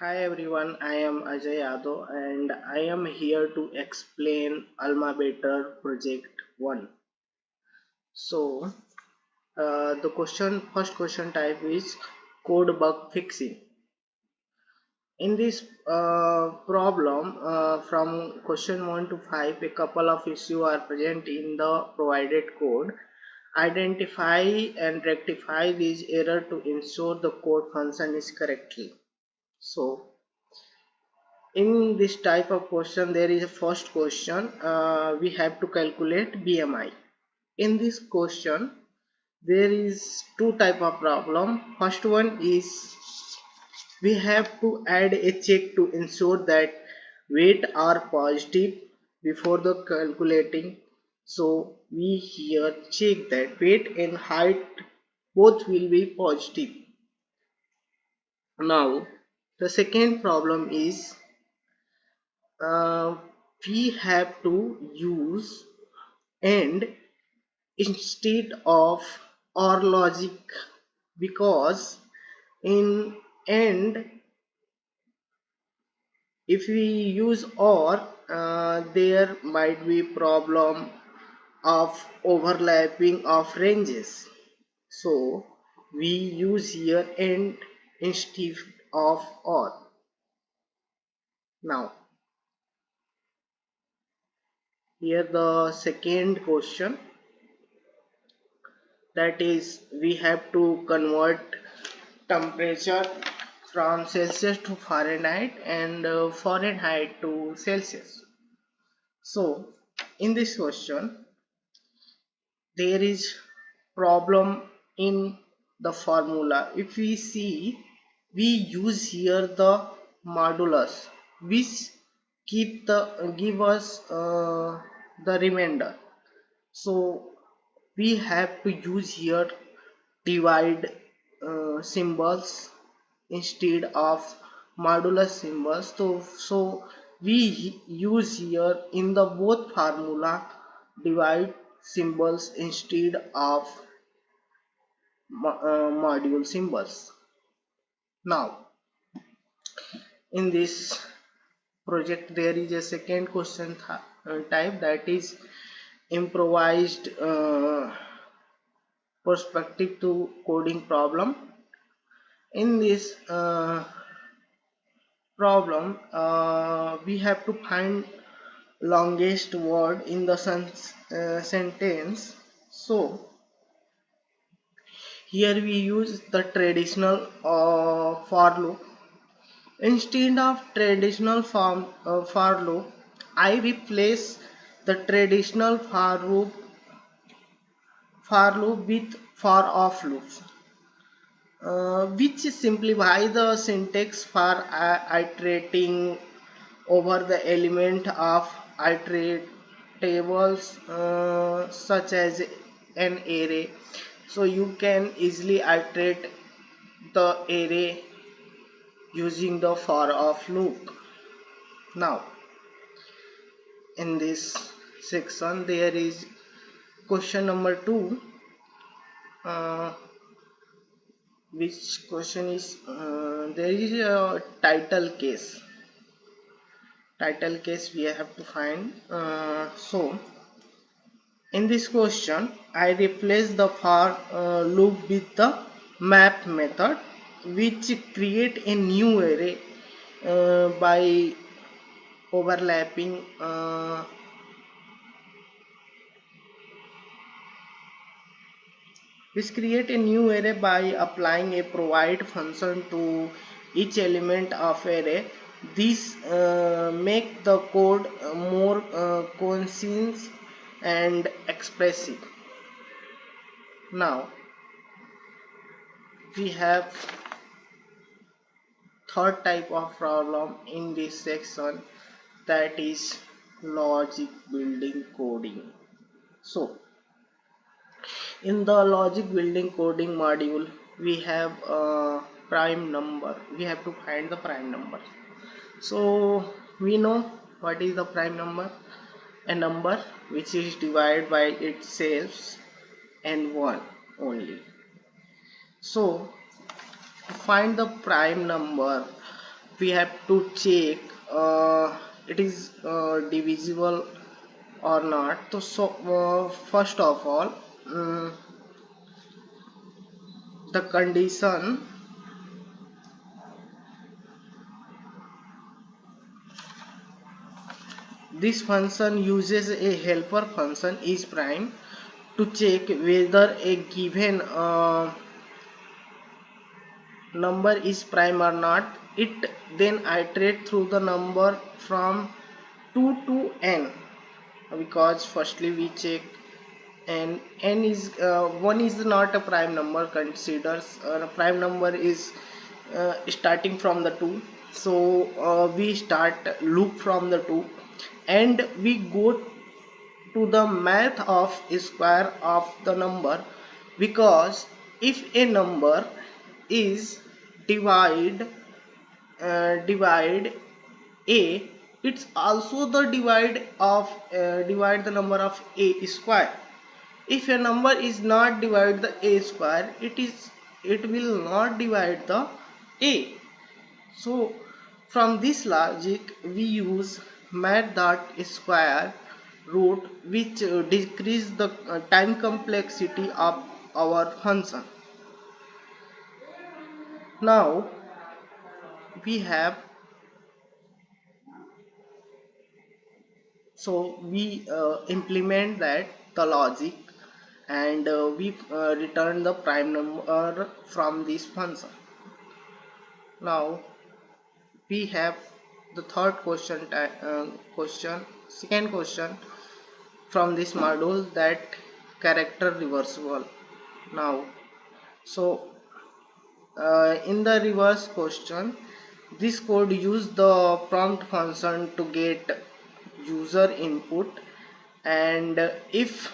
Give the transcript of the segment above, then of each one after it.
Hi everyone, I am Ajay Yadav and I am here to explain Almabetter Project 1. So, the first question type is code bug fixing. In this problem, from question 1 to 5, a couple of issues are present in the provided code. Identify and rectify these errors to ensure the code functions correctly. So, in this type of question there is a first question, we have to calculate BMI. In this question there is two type of problem. First one is we have to add a check to ensure that weight are positive before the calculating. So we here check that weight and height both will be positive. Now the second problem is uh, we have to use and instead of or logic, because in and if we use or there might be problem of overlapping of ranges, so we use here and instead of or. Now here the second question, that is we have to convert temperature from Celsius to Fahrenheit and Fahrenheit to Celsius. So in this question there is problem in the formula. If we see, we use here the modulus which give us the remainder. So we have to use here divide symbols instead of modulus symbols. So we use here in the both formula divide symbols instead of module symbols. Now in this project there is a second question type, that is improvised perspective to coding problem. In this problem we have to find longest word in the sentence. So here we use the traditional for loop. Instead of traditional for loop, I replace the traditional for loop with for of loops, which simplify the syntax for iterating over the element of iteratables, such as an array. So you can easily iterate the array using the for of loop. Now in this section there is question number 2, uh, which question is there is a title case we have to find. So in this question I replace the for loop with the map method, which create a new array by overlapping which create a new array by applying a provide function to each element of array. This make the code more concise and expressive. Now we have third type of problem in this section, that is logic building coding. So in the logic building coding module we have a prime number. We have to find the prime number. So we know what is the prime number, a number which is divided by itself and 1 only. So to find the prime number we have to check it is divisible or not. So first of all, um, the condition, this function uses a helper function is prime to check whether a given number is prime or not. It then iterate through the number from 2 to n, because firstly we check n is 1 is not a prime number, considers a prime number is starting from the 2. So we start loop from the 2 and we go to the math of square of the number, because if a number is divide a, it's also the divide the number of a square. If a number is not divide the a square, it will not divide the a. So from this logic we use math dot square root, which decrease the time complexity of our function. Now we have, so we implement that the logic, and we return the prime number from this function. Now we have the third second question from this module, that character reversible. Now, so in the reverse question, this code use the prompt function to get user input, and if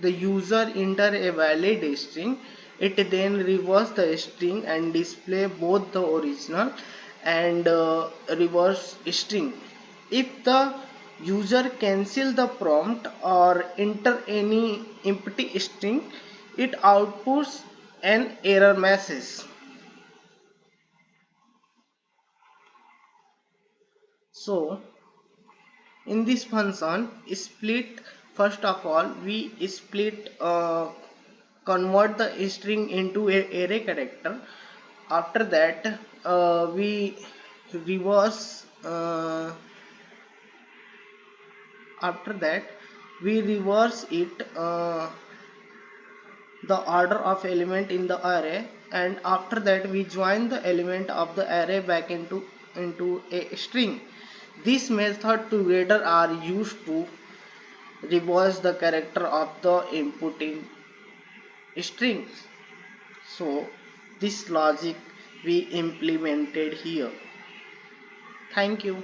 the user enter a valid string, it then reverse the string and display both the original and reverse string. If the user cancel the prompt or enter any empty string, it outputs an error message. So in this function split, first of all we split convert the string into a array character. After that we reverse after that we reverse it the order of element in the array, and after that we join the element of the array back into a string. This method together are used to reverse the character of the input in strings. So this logic we implemented here. Thank you.